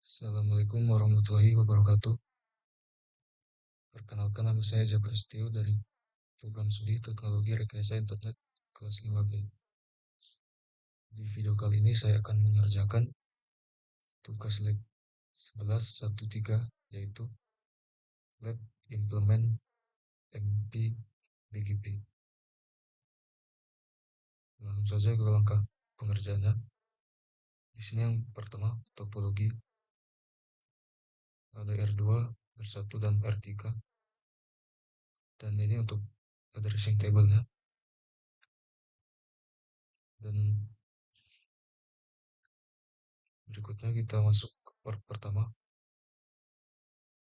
Assalamualaikum warahmatullahi wabarakatuh. Perkenalkan nama saya Jabir Setio dari Program Studi Teknologi Rekayasa Internet kelas 5B. Di video kali ini saya akan mengerjakan tugas lab 1113 yaitu Lab Implement MP BGP. Langsung saja ke langkah pengerjaannya. Di sini yang pertama topologi ada R2, R1 dan R3. Dan ini untuk addressing table-nya. Dan berikutnya kita masuk ke part pertama.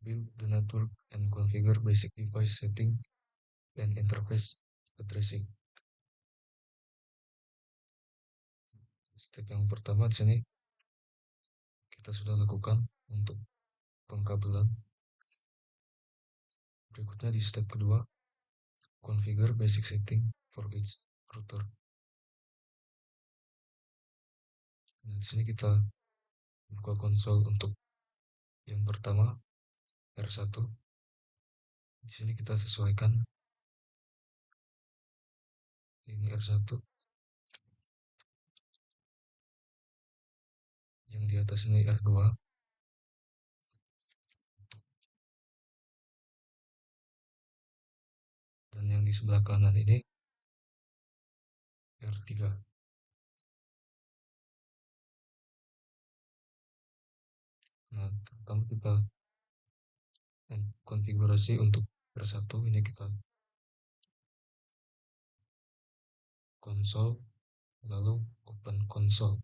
Build the network and configure basic device setting and interface addressing. Step yang pertama di sini kita sudah lakukan untuk pengkabelan. Berikutnya di step kedua, configure basic setting for each router. Nah, di sini kita buka konsol untuk yang pertama R1. Di sini kita sesuaikan ini R1, yang di atas ini R2, dan yang di sebelah kanan ini R3. Nah, pertama kita konfigurasi untuk R1 ini kita konsol, lalu open konsol.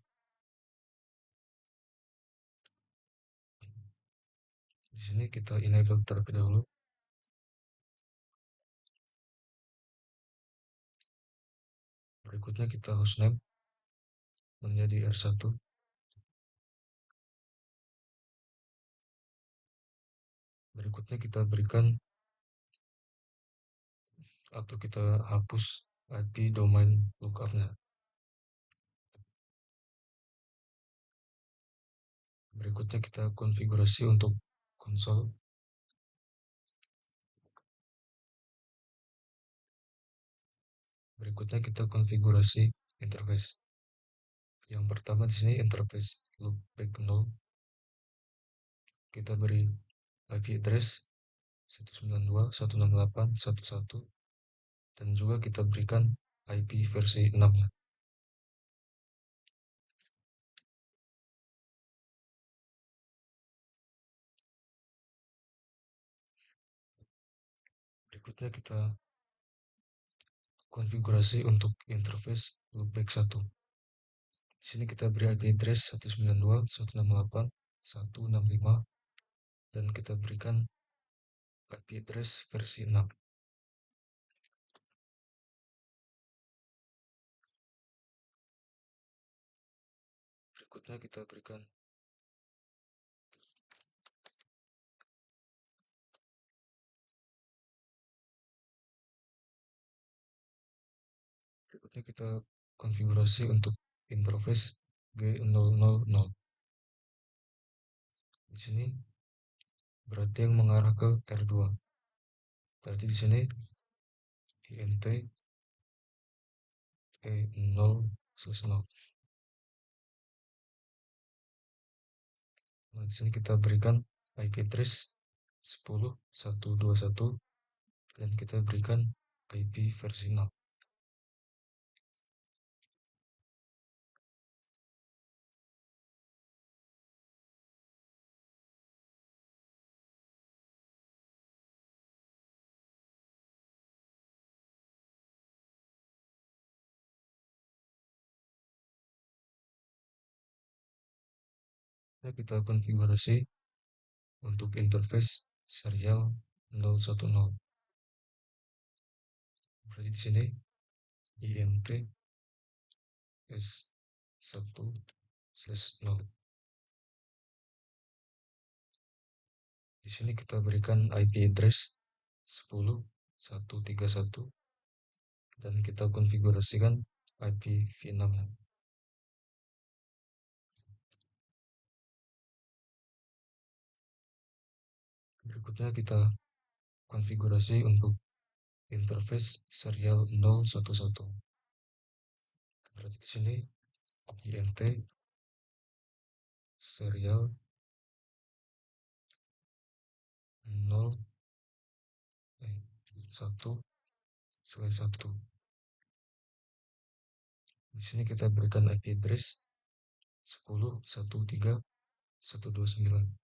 Di sini kita enable terlebih dahulu. Berikutnya kita hostname menjadi R1. Berikutnya kita berikan atau kita hapus IP domain lookup-nya. Berikutnya kita konfigurasi untuk konsol. Berikutnya kita konfigurasi interface. Yang pertama di sini interface loopback 0. Kita beri IP address 192.168.1.1 dan juga kita berikan IP versi 6. Berikutnya kita konfigurasi untuk interface loopback 1. Di sini kita beri IP address 192.168.165 dan kita berikan IP address versi 6. Berikutnya kita berikan konfigurasi untuk interface G000. Di sini berarti yang mengarah ke R2. Berarti di sini INT E0/0. Nah, di sini kita berikan IP address 10.121 dan kita berikan IP versi 6. Nah, kita konfigurasi untuk interface serial 010. Berarti di sini INT S1/0. Di sini kita berikan IP address 10.131 dan kita konfigurasikan IP v6. Berikutnya kita konfigurasi untuk interface serial 011. Berarti di sini int serial 0 1/1. Di sini kita berikan IP address 10.1.3.129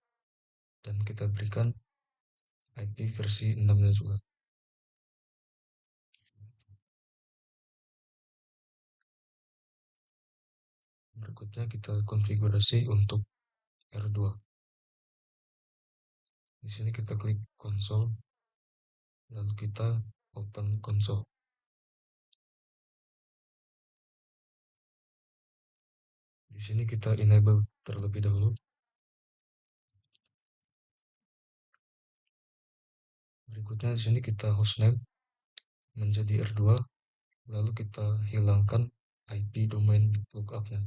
dan kita berikan IP versi 6-nya juga. Berikutnya kita konfigurasi untuk R2. Di sini kita klik konsol, lalu kita open konsol. Di sini kita enable terlebih dahulu. Berikutnya di sini kita hostname menjadi R2, lalu kita hilangkan IP domain lookupnya.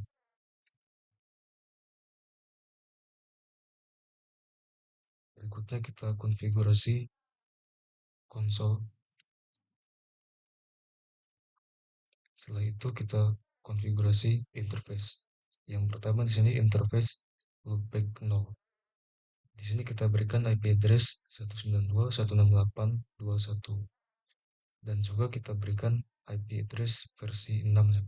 Berikutnya kita konfigurasi konsol. Setelah itu kita konfigurasi interface. Yang pertama di sini interface loopback 0. Di sini kita berikan IP address 192.168.21 dan juga kita berikan IP address versi 6-nya.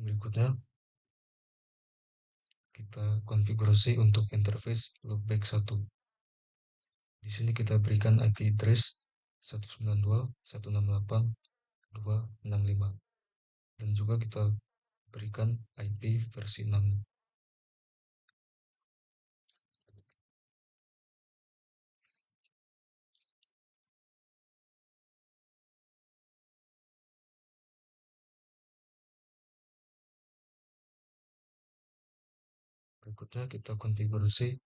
Berikutnya kita konfigurasi untuk interface loopback 1. Di sini kita berikan IP address 192.168.265 dan juga kita berikan IP versi 6. Berikutnya kita konfigurasi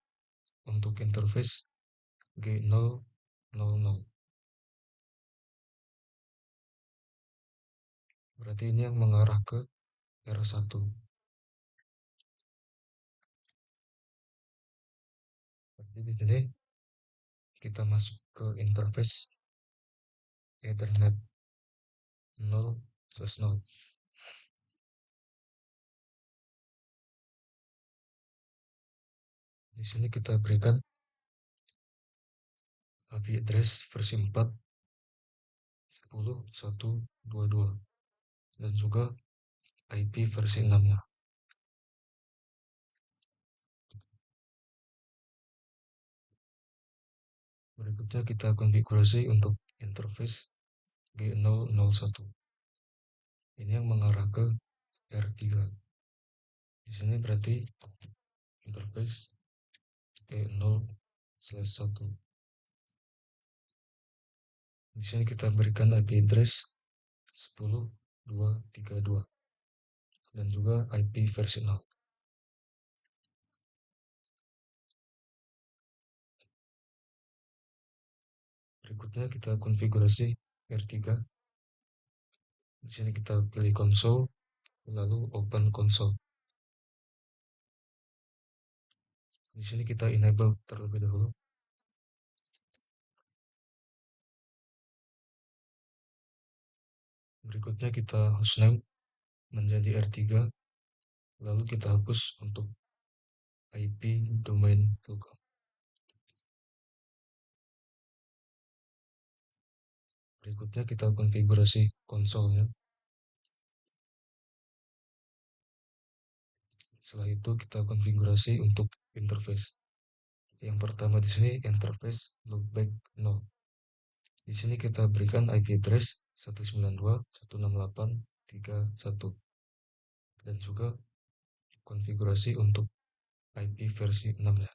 untuk interface G000. Berarti ini yang mengarah ke R1. Berarti di sini kita masuk ke interface Ethernet 0/0. Di sini kita berikan IP address versi 4 10.1.2.2 dan juga IP versi 6-nya. Berikutnya kita konfigurasi untuk interface G001. Ini yang mengarah ke R3. Di sini berarti interface G0/1. Di sini kita berikan IP address 10.232 dan juga IP versi 0. Berikutnya kita konfigurasi R3. Di sini kita pilih konsol, lalu open konsol. Di sini kita enable terlebih dahulu. Berikutnya kita hostname menjadi R3, lalu kita hapus untuk IP domain lookup. Berikutnya kita konfigurasi konsolnya. Setelah itu kita konfigurasi untuk interface. Yang pertama di sini interface loopback 0. Di sini kita berikan IP address 192.168.3.1 dan juga konfigurasi untuk IP versi 6-nya.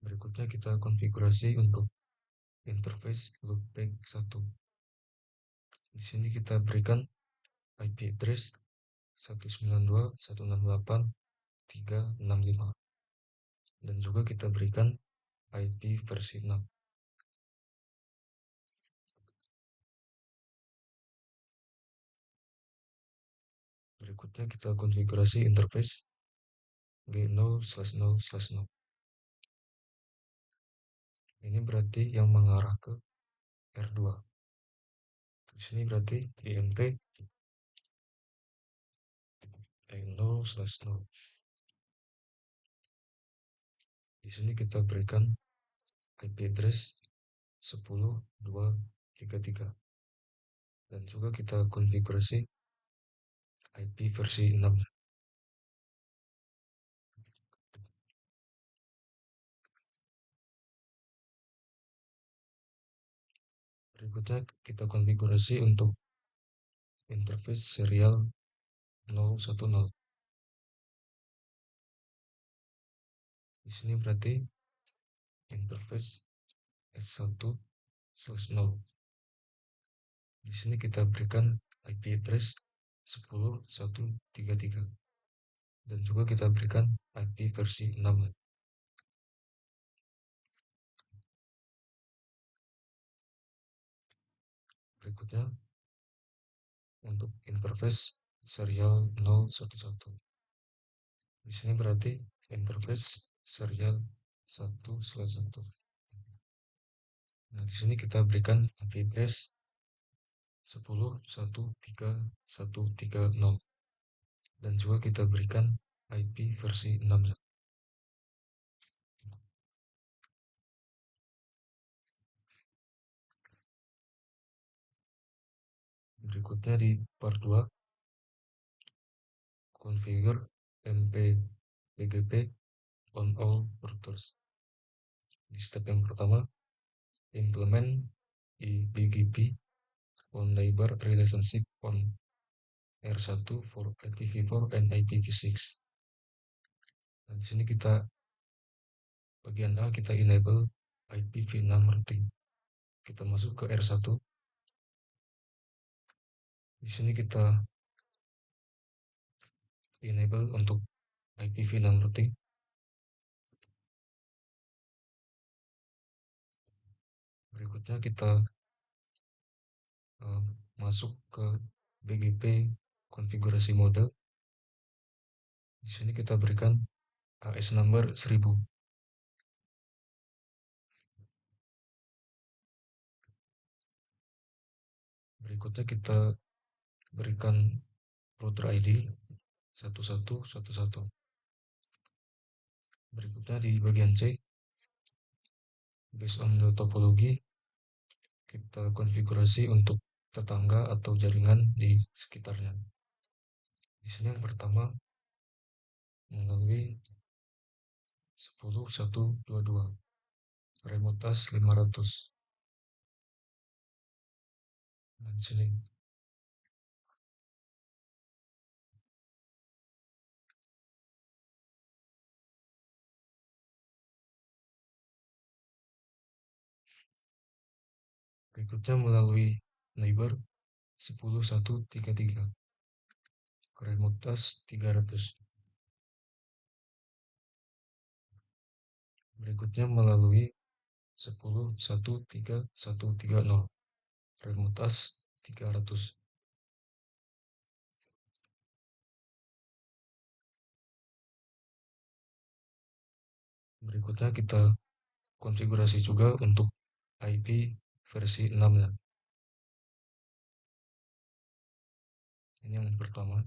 Berikutnya kita konfigurasi untuk interface loopback 1. Di sini kita berikan IP address 192.168.365 dan juga kita berikan IP versi 6. Berikutnya kita konfigurasi interface G0/0/0. Ini berarti yang mengarah ke R2. Di sini berarti int E0/0. Di sini kita berikan IP address 10.233 dan juga kita konfigurasi IP versi 6. Berikutnya kita konfigurasi untuk interface serial 010. Di sini berarti interface S1/0. Di sini kita berikan IP address 10.133 dan juga kita berikan IP versi 6. Berikutnya untuk interface serial 011. Di sini berarti interface serial 1/1. Nah, di sini kita berikan IP address 10.1.3.1.3.0 dan juga kita berikan IP versi 6. Berikutnya di part 2, configure mp-bgp on all routers. Di step yang pertama, implement eBGP on neighbor relationship on R1 for IPv4 and IPv6. Dan di sini kita bagian A kita enable IPv6 routing. Kita masuk ke R1. Di sini kita enable untuk IPv6 routing. Berikutnya kita masuk ke BGP konfigurasi mode. Di sini kita berikan AS number 1000. Berikutnya kita berikan router ID 1111. Berikutnya di bagian C, based on the topology, kita konfigurasi untuk tetangga atau jaringan di sekitarnya. Di sini yang pertama melalui 10.1.2.2 remote as 500. Dan sini berikutnya melalui neighbor 10.1.3.3 remote as 300. Berikutnya melalui 10.1.3.1.3.0 remote as 300. Berikutnya kita konfigurasi juga untuk IP versi 6-nya. Ini yang pertama.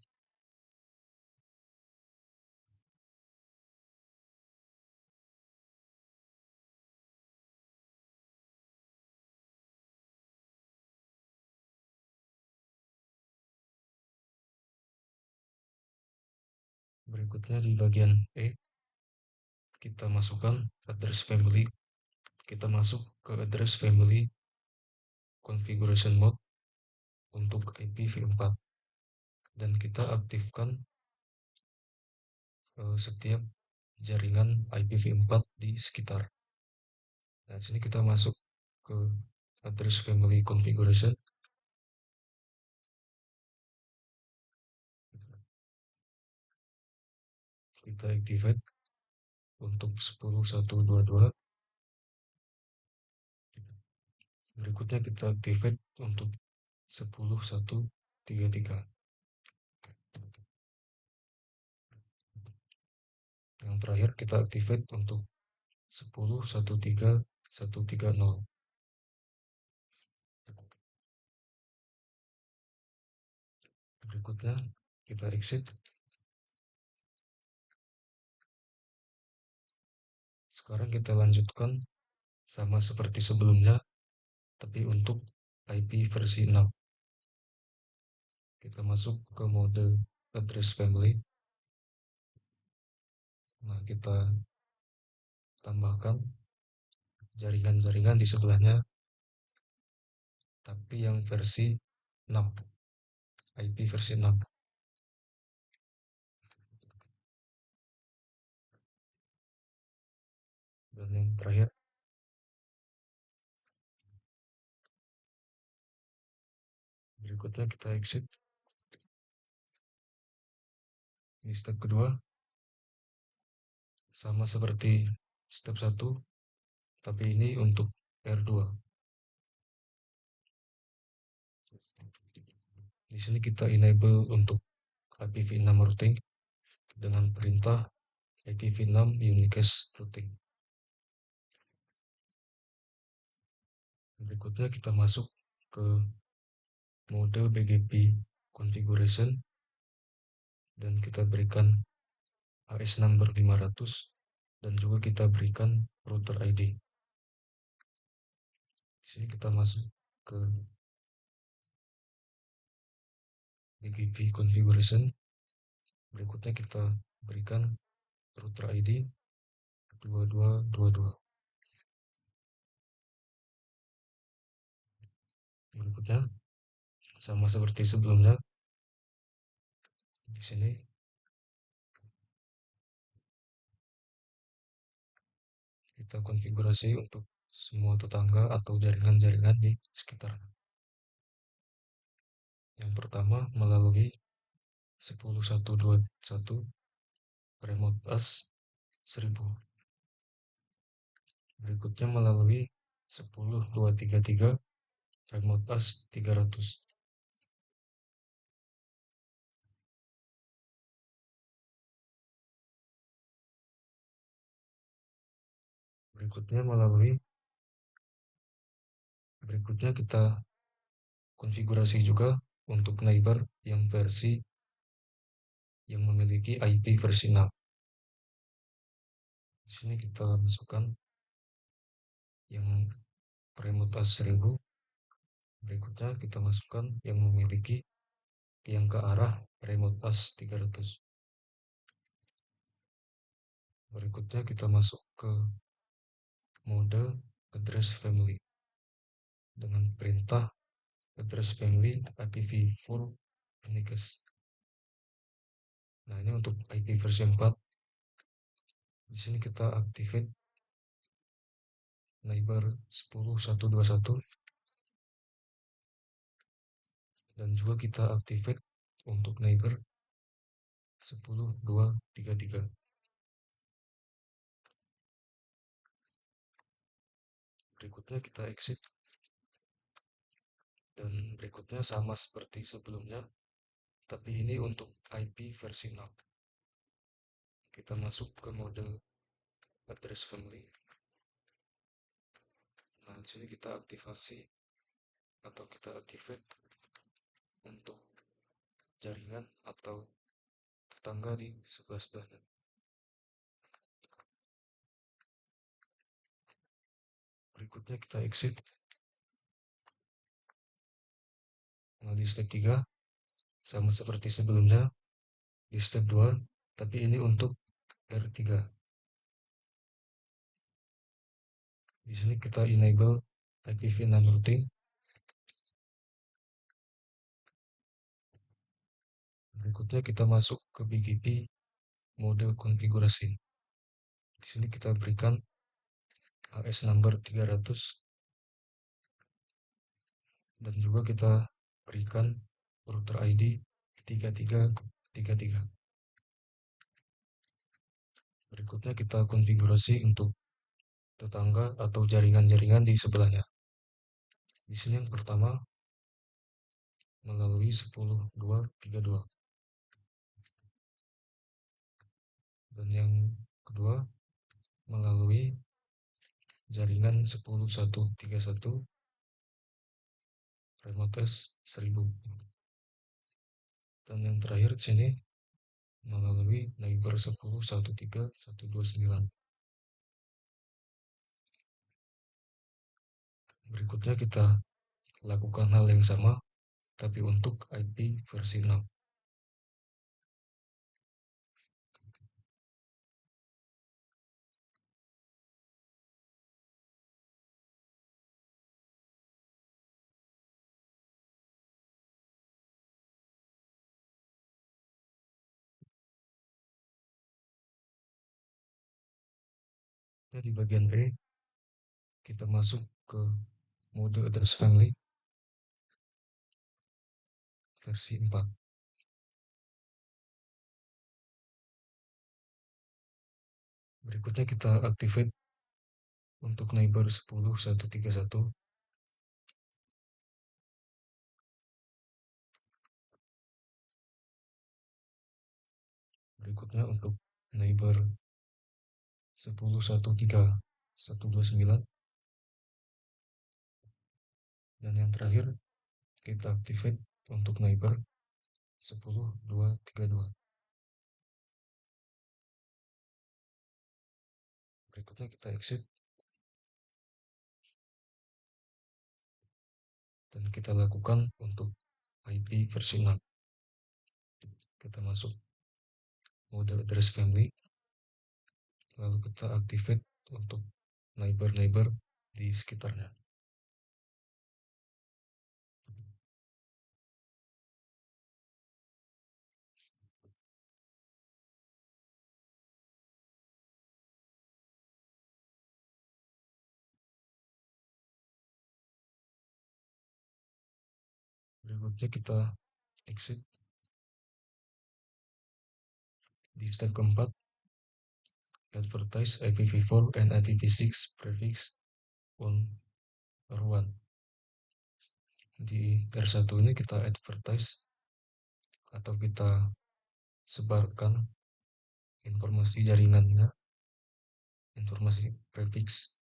Berikutnya di bagian E, kita masukkan address family. Kita masuk ke address family configuration mode untuk IPv4 dan kita aktifkan setiap jaringan IPv4 di sekitar. Nah, sini kita masuk ke address family configuration. Kita activate untuk 10.1.2.2. Berikutnya kita activate untuk 10.1.3.3. Yang terakhir kita activate untuk 10.13.130. Berikutnya kita exit. Sekarang kita lanjutkan sama seperti sebelumnya, tapi untuk IP versi 6. Kita masuk ke mode address family. Nah, kita tambahkan jaringan-jaringan di sebelahnya, tapi yang versi 6, IP versi 6. Dan yang terakhir, berikutnya kita exit. Di step kedua, sama seperti step 1, tapi ini untuk R2. Di sini kita enable untuk IPv6 routing dengan perintah IPv6 unicast routing. Berikutnya kita masuk ke mode BGP configuration dan kita berikan AS number 500 dan juga kita berikan router ID. Di sini kita masuk ke BGP configuration. Berikutnya kita berikan router ID 2222. Berikutnya sama seperti sebelumnya, di sini kita konfigurasi untuk semua tetangga atau jaringan-jaringan di sekitar. Yang pertama melalui 10121 remote bus 1000. Berikutnya melalui 10233 remote bus 300. Berikutnya kita konfigurasi juga untuk neighbor yang memiliki IP versi 6. Di sini kita masukkan yang remote bus 1000. Berikutnya kita masukkan yang memiliki yang ke arah remote bus 300. Berikutnya kita masuk ke mode address family dengan perintah address family IPv4 unicast. Nah, ini untuk IP versi 4. Di sini kita activate neighbor 10121 dan juga kita activate untuk neighbor 10233. Berikutnya kita exit. Dan berikutnya sama seperti sebelumnya, tapi ini untuk IP versi 6. Kita masuk ke mode address family. Nah, di sini kita aktifasi atau kita activate untuk jaringan atau tetangga di sebelah-sebelahnya. Berikutnya kita exit. Nah, di step 3 sama seperti sebelumnya di step 2, tapi ini untuk R3. Di sini kita enable IPv6 routing. Berikutnya kita masuk ke BGP mode konfigurasi. Di sini kita berikan AS number 300 dan juga kita berikan router ID 3333. Berikutnya kita konfigurasi untuk tetangga atau jaringan-jaringan di sebelahnya. Di sini yang pertama melalui 10232 dan yang Kedua, melalui jaringan 10131 remote S1000. Dan yang terakhir di sini melalui neighbor 10.13129. Berikutnya kita lakukan hal yang sama tapi untuk IP versi 6. Nah, di bagian E kita masuk ke mode address family versi 4. Berikutnya kita activate untuk neighbor 10.131. Berikutnya untuk neighbor 10.13129. Dan yang terakhir kita activate untuk neighbor 10.232. Berikutnya kita exit dan kita lakukan untuk IP versi 6. Kita masuk mode address family, lalu kita activate untuk neighbor-neighbor di sekitarnya. Berikutnya kita exit di step keempat, advertise IPv4 and IPv6 prefix on R1. Di R1 ini kita advertise atau kita sebarkan informasi jaringannya, informasi prefix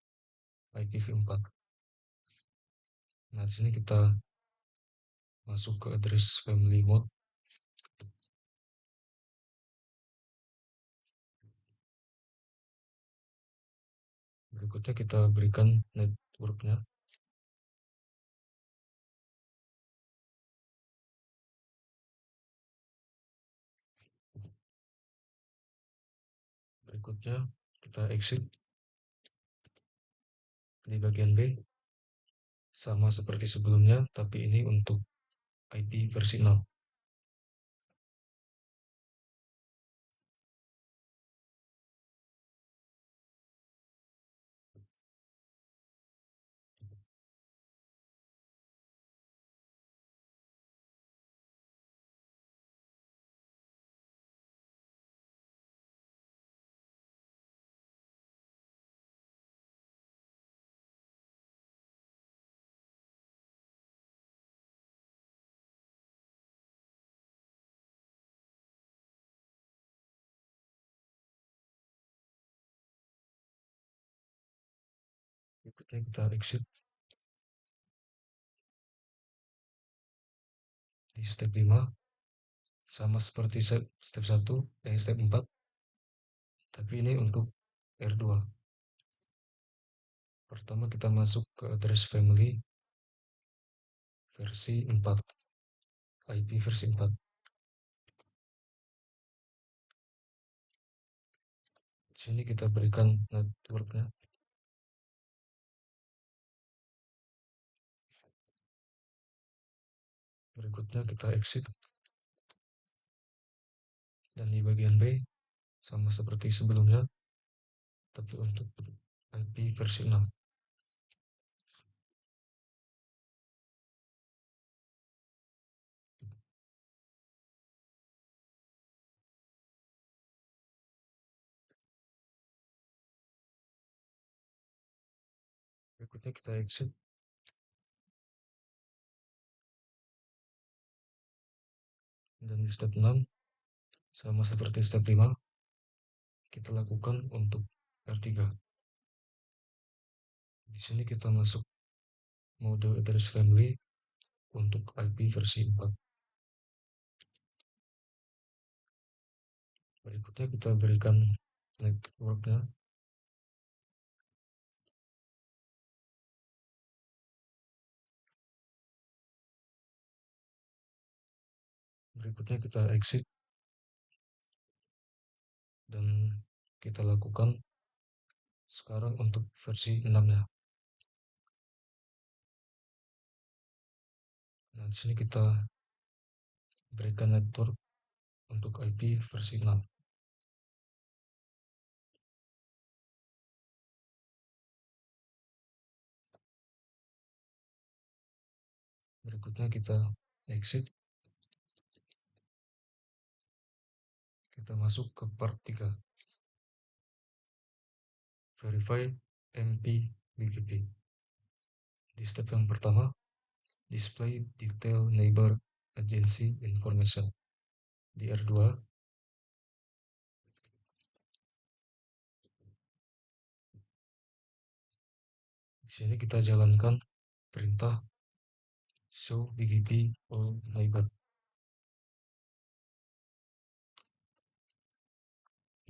IPv4. Nah, di sini kita masuk ke address family mode. Berikutnya kita berikan networknya. Berikutnya kita exit di bagian B. Sama seperti sebelumnya, tapi ini untuk IP versi 6. Berikutnya kita exit di step 5. Sama seperti step 1, step 4. Tapi ini untuk R2. Pertama kita masuk ke address family versi 4. IP versi 4. Di sini kita berikan networknya. Berikutnya kita exit. Dan di bagian B sama seperti sebelumnya, tapi untuk IP versi 6. Berikutnya kita exit. Dan di step 6 sama seperti step 5, kita lakukan untuk R3. Di sini kita masuk mode address family untuk IP versi 4. Berikutnya kita berikan networknya. Berikutnya kita exit dan kita lakukan sekarang untuk versi 6 ya. Nah, di sini kita berikan network untuk IP versi 6. Berikutnya kita exit. Kita masuk ke part 3. Verify MP BGP. Di step yang pertama, display detail neighbor agency information. Di R2, di sini kita jalankan perintah show BGP all neighbor.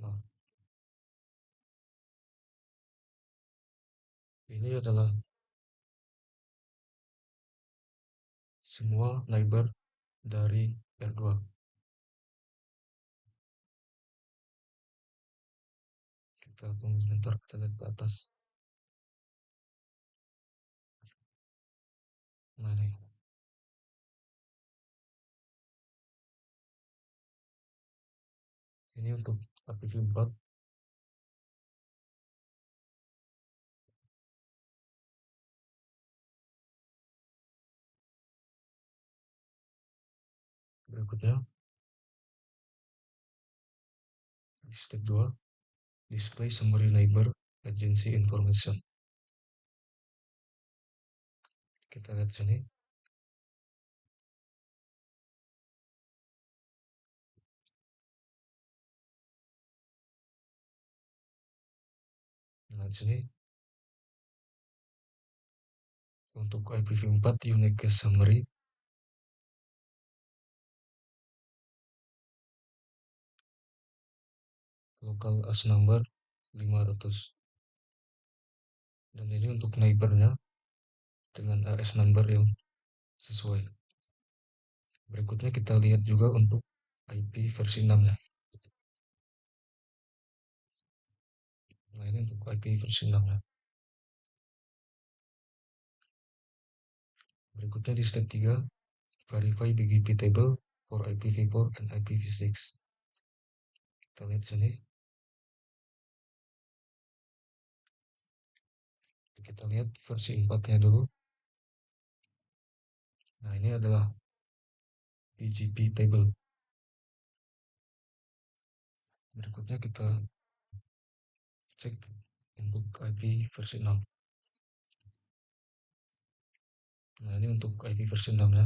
Nah, ini adalah semua neighbor dari R2. Kita tunggu sebentar, kita lihat ke atas. Nah, ini untuk IPv4. Berikutnya, di step 2, display summary neighbor agency information. Kita lihat di sini. Nah, di sini untuk IPv4 unique summary local as number 500. Dan ini untuk neighbornya dengan AS number yang sesuai. Berikutnya kita lihat juga untuk IP versi 6 ya. Nah, ini untuk IP versi 6 ya. Berikutnya di step 3, verify BGP table for IPv4 and IPv6. Kita lihat sini. Kita lihat versi 4-nya dulu. Nah, ini adalah BGP table. Berikutnya kita cek untuk IP versi 6. Nah, ini untuk IP versi 6 ya.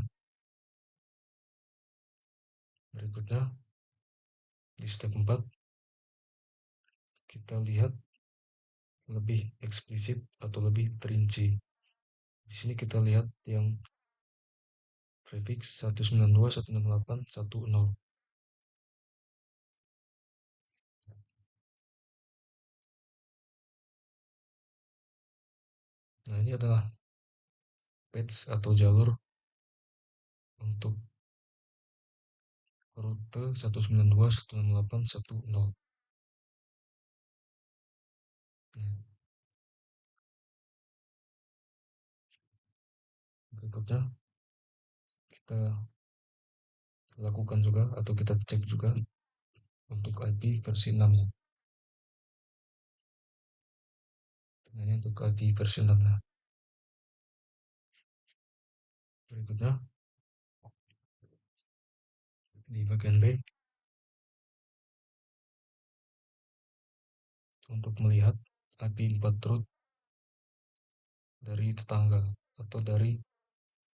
Berikutnya di step 4 kita lihat lebih eksplisit atau lebih terinci. Di sini kita lihat yang prefix 192.168.1.0. Nah, ini adalah patch atau jalur untuk rute 192.168.1.0. Nah, berikutnya kita lakukan juga atau kita cek juga untuk IP versi 6 ya. Nah, ini untuk IP versi 6 ya. Berikutnya di bagian B untuk melihat IP4 root dari tetangga atau dari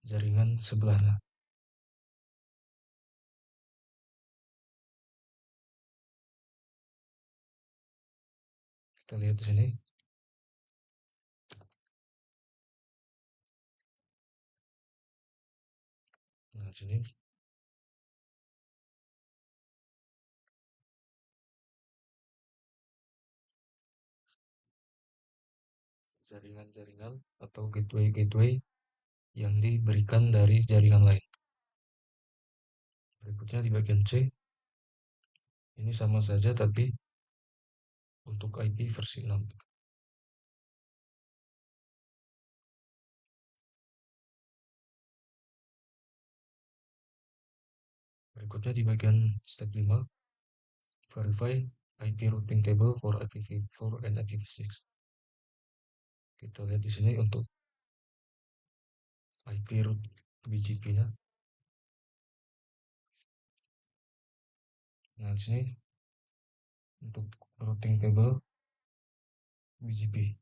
jaringan sebelahnya. Kita lihat di sini. Nah, di sini jaringan-jaringan atau gateway-gateway yang diberikan dari jaringan lain. Berikutnya di bagian C, ini sama saja tapi untuk IP versi 6. Berikutnya di bagian step 5, verify IP routing table for IPv4 and IPv6. Kita lihat di sini untuk IP root BGP-nya. Nah, di sini untuk routing table BGP.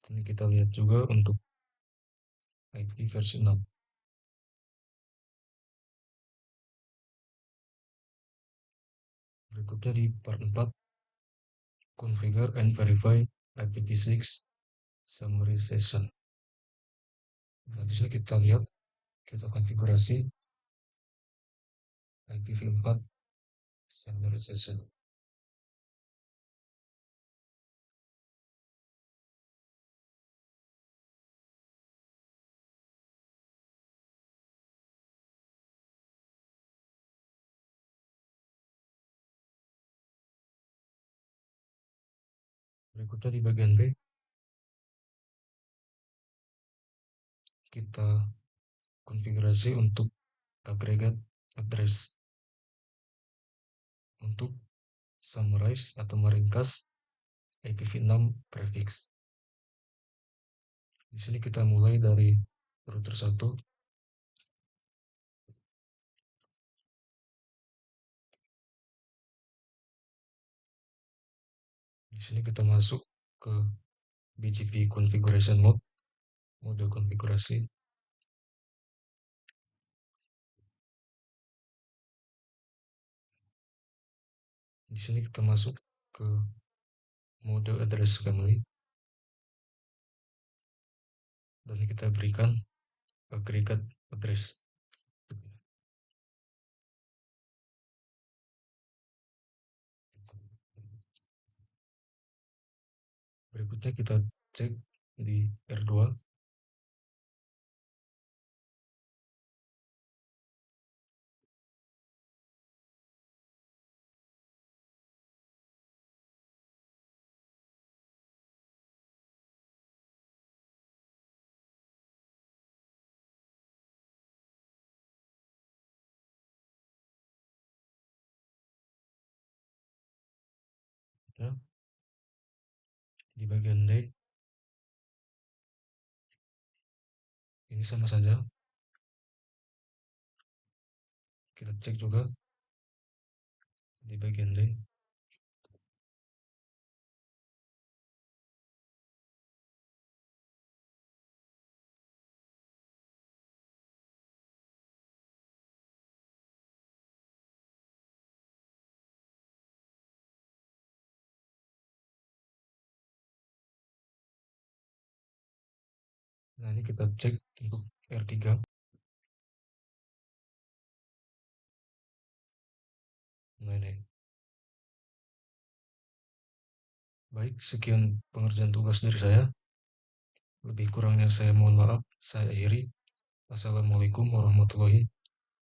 Sini kita lihat juga untuk IP versi 6. Berikutnya di part 4, configure and verify IPv6 summarization. Nah, di sini kita lihat, kita konfigurasi IPv4 summarization. Berikutnya di bagian B, kita konfigurasi untuk aggregate address untuk summarize atau meringkas IPv6 prefix. Di sini kita mulai dari router 1. Di sini kita masuk ke BGP configuration mode konfigurasi. Di sini kita masuk ke mode address family dan kita berikan aggregate address. Berikutnya kita cek di R2. Ya, di bagian D ini sama saja, kita cek juga di bagian D. Nah, ini kita cek untuk R3. Nah, ini. Baik, sekian pengerjaan tugas dari saya. Lebih kurangnya saya mohon maaf. Saya akhiri. Assalamualaikum warahmatullahi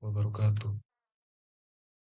wabarakatuh.